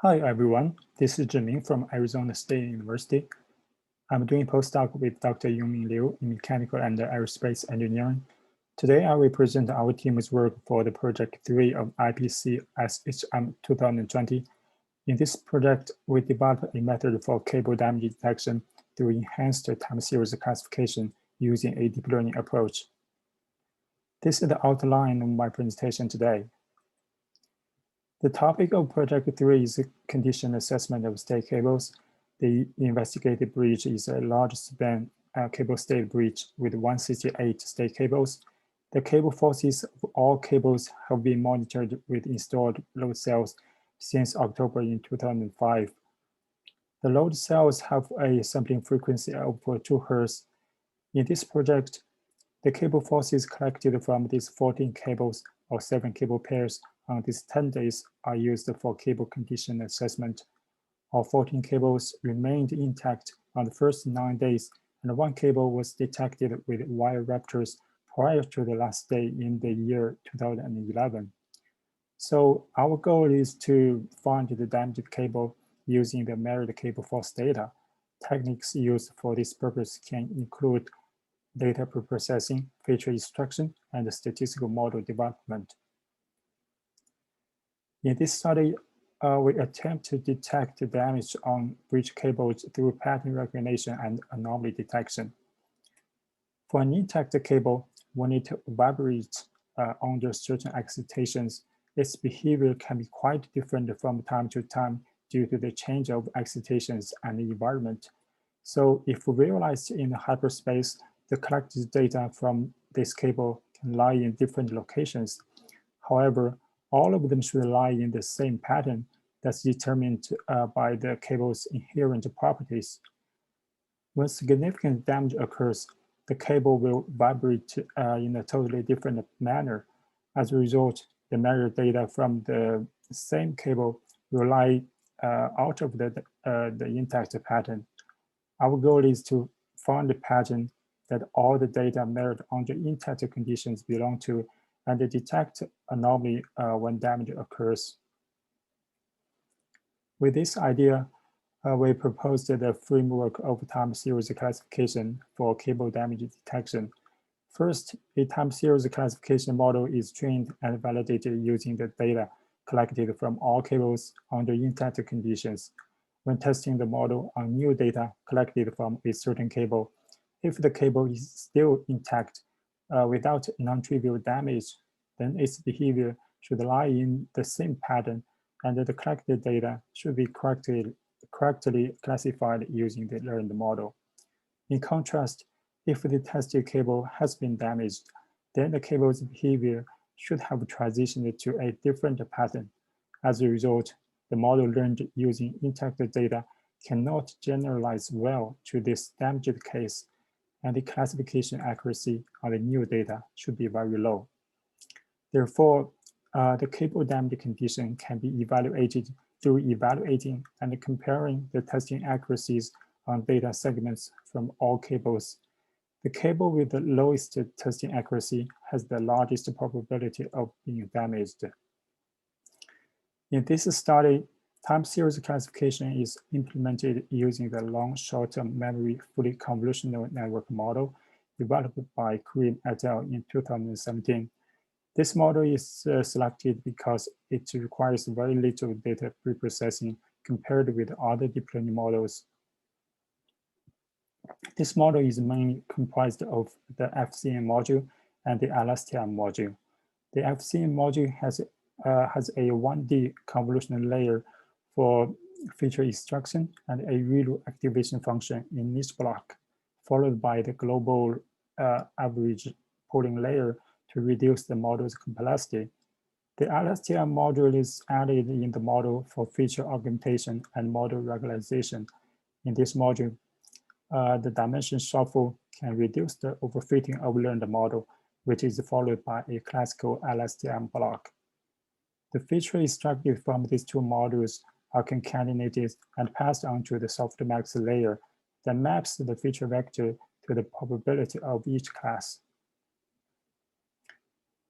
Hi everyone, this is Zhiming from Arizona State University. I'm doing postdoc with Dr. Yongmin Liu in mechanical and aerospace engineering. Today I will present our team's work for the Project 3 of IPC-SHM 2020. In this project, we developed a method for cable damage detection through enhanced time series classification using a deep learning approach. This is the outline of my presentation today. The topic of Project 3 is condition assessment of state cables. The investigated breach is a large span cable state breach with 168 state cables. The cable forces of all cables have been monitored with installed load cells since October in 2005. The load cells have a sampling frequency of 2 Hz. In this project, the cable forces collected from these 14 cables or 7 cable pairs on these 10 days are used for cable condition assessment. All 14 cables remained intact on the first 9 days, and 1 cable was detected with wire ruptures prior to the last day in the year 2011. So our goal is to find the damaged cable using the measured cable force data. Techniques used for this purpose can include data preprocessing, feature extraction, and statistical model development. In this study, we attempt to detect the damage on breach cables through pattern recognition and anomaly detection. For an intact cable, when it vibrates under certain excitations, its behavior can be quite different from time to time due to the change of excitations and the environment. So if realized in hyperspace, the collected data from this cable can lie in different locations. However, all of them should lie in the same pattern that's determined by the cable's inherent properties. When significant damage occurs, the cable will vibrate in a totally different manner. As a result, the measured data from the same cable will lie out of the intact pattern. Our goal is to find a pattern that all the data measured under intact conditions belong to and detect anomaly when damage occurs. With this idea, we proposed the framework of time series classification for cable damage detection. First, a time series classification model is trained and validated using the data collected from all cables under intact conditions. When testing the model on new data collected from a certain cable, if the cable is still intact without non-trivial damage, then its behavior should lie in the same pattern and the collected data should be correctly classified using the learned model. In contrast, if the tested cable has been damaged, then the cable's behavior should have transitioned to a different pattern. As a result, the model learned using intact data cannot generalize well to this damaged case, and the classification accuracy on the new data should be very low. Therefore, the cable damage condition can be evaluated through evaluating and comparing the testing accuracies on data segments from all cables. The cable with the lowest testing accuracy has the largest probability of being damaged. In this study, time series classification is implemented using the long short-term memory fully convolutional network model developed by Karim et al. In 2017. This model is selected because it requires very little data preprocessing compared with other deep learning models. This model is mainly comprised of the FCM module and the LSTM module. The FCM module has a 1D convolutional layer for feature extraction and a ReLU activation function in each block, followed by the global average pooling layer to reduce the model's complexity. The LSTM module is added in the model for feature augmentation and model regularization. In this module, the dimension shuffle can reduce the overfitting of learned model, which is followed by a classical LSTM block. The feature extracted from these two modules are concatenated and passed on to the softmax layer that maps the feature vector to the probability of each class.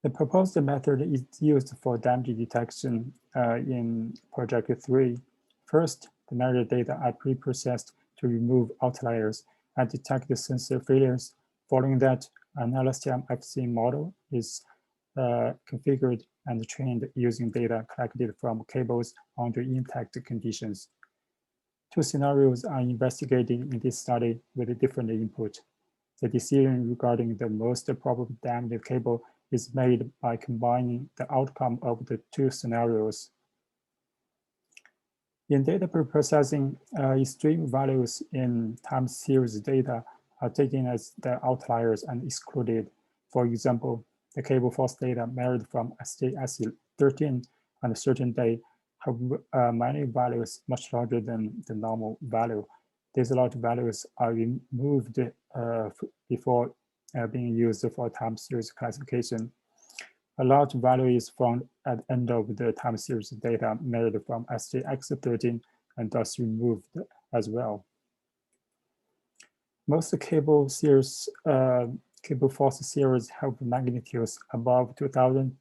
The proposed method is used for damage detection in Project 3. First, the metadata are pre-processed to remove outliers and detect the sensor failures. Following that, an LSTM FCM model is configured and trained using data collected from cables under intact conditions. Two scenarios are investigated in this study with different input. The decision regarding the most probable damaged cable is made by combining the outcome of the two scenarios. In data preprocessing, extreme values in time series data are taken as the outliers and excluded. For example, the cable force data measured from SJS13 on a certain day have many values much larger than the normal value. These large values are removed before being used for time series classification. A large value is found at the end of the time series data measured from SJX13 and thus removed as well. Most cable force series have magnitudes above 2000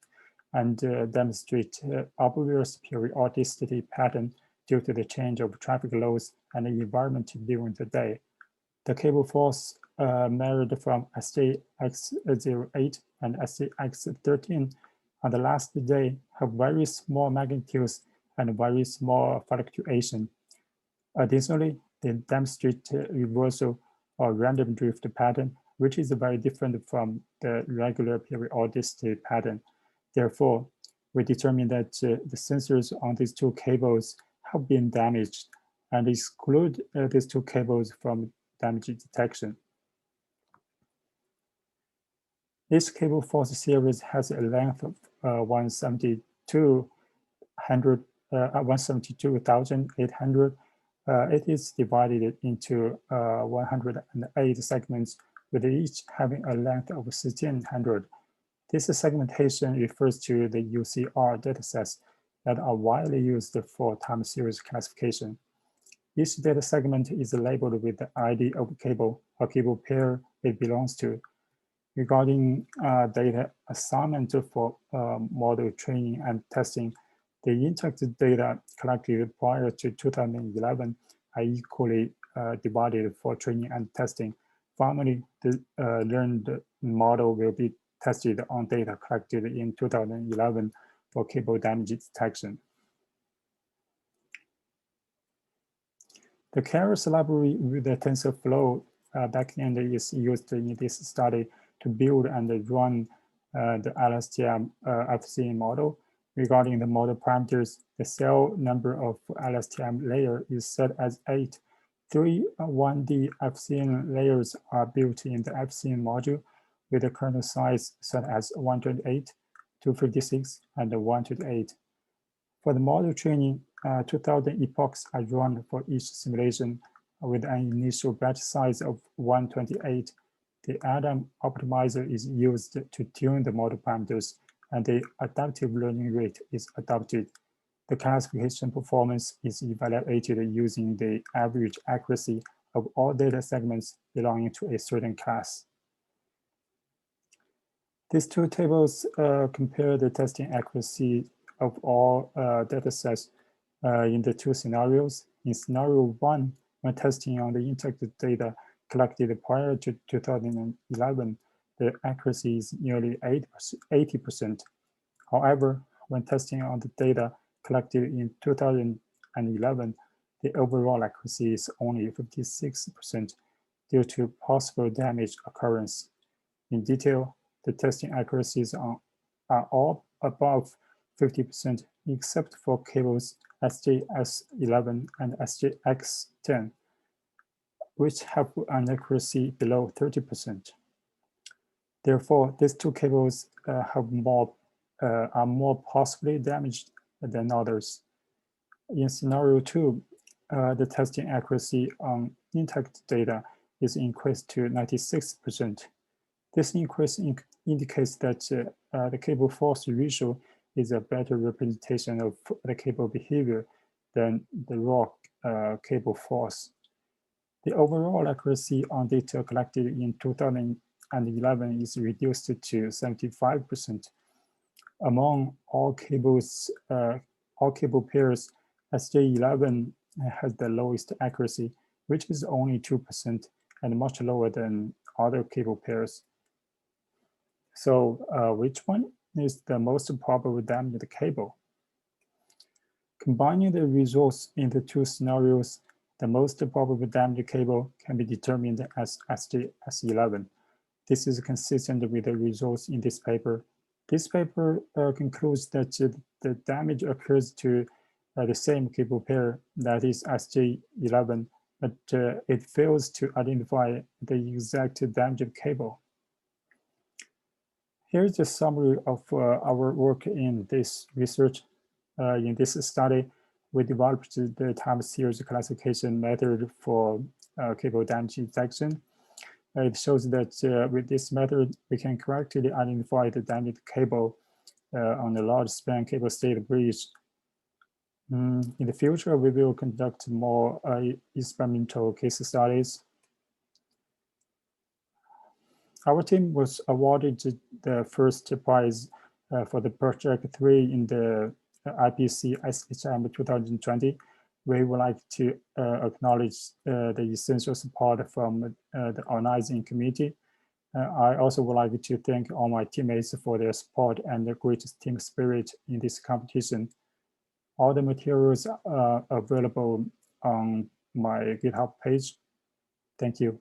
and demonstrate obvious periodicity pattern due to the change of traffic loads and the environment during the day. The cable force measured from SJX08 and SJX13 on the last day have very small magnitudes and very small fluctuation. Additionally, they demonstrate reversal or random drift pattern, which is very different from the regular periodicity pattern. Therefore, we determine that the sensors on these two cables have been damaged and exclude these two cables from damage detection. This cable force series has a length of 172,800. It is divided into 108 segments, with each having a length of 1,600. This segmentation refers to the UCR datasets that are widely used for time series classification. Each data segment is labeled with the ID of cable or cable pair it belongs to. Regarding data assignment for model training and testing, the intact data collected prior to 2011 are equally divided for training and testing. Finally, the learned model will be tested on data collected in 2011 for cable damage detection. The Keras library with the TensorFlow backend is used in this study to build and run the LSTM FCM model. Regarding the model parameters, the cell number of LSTM layer is set as 8. 3 1D FCM layers are built in the FCM module with the kernel size set as 128, 256, and 128. For the model training, 2000 epochs are run for each simulation with an initial batch size of 128. The Adam optimizer is used to tune the model parameters, and the adaptive learning rate is adopted. The classification performance is evaluated using the average accuracy of all data segments belonging to a certain class. These two tables compare the testing accuracy of all data sets in the two scenarios. In scenario 1, when testing on the intact data collected prior to 2011, the accuracy is nearly 80%. However, when testing on the data collected in 2011, the overall accuracy is only 56% due to possible damage occurrence. In detail, the testing accuracies are all above 50% except for cables SJS11 and SJX10, which have an accuracy below 30%. Therefore, these two cables are more possibly damaged than others. In scenario 2, the testing accuracy on intact data is increased to 96%. This increase indicates that the cable force ratio is a better representation of the cable behavior than the raw cable force. The overall accuracy on data collected in 2011 is reduced to 75%. Among all cable pairs, SJ11 has the lowest accuracy, which is only 2% and much lower than other cable pairs. So which one is the most probable damaged cable? Combining the results in the two scenarios, the most probable damaged cable can be determined as SJ-S11. This is consistent with the results in this paper. This paper concludes that the damage occurs to the same cable pair, that is SJ11, but it fails to identify the exact damaged cable. Here's a summary of our work in this research. In this study, we developed the time series classification method for cable damage detection. It shows that with this method, we can correctly identify the damaged cable on a large span cable stayed bridge. In the future, we will conduct more experimental case studies. Our team was awarded the first prize for the Project 3 in the IPC-SHM 2020. We would like to acknowledge the essential support from the organizing committee. I also would like to thank all my teammates for their support and the great team spirit in this competition. All the materials are available on my GitHub page. Thank you.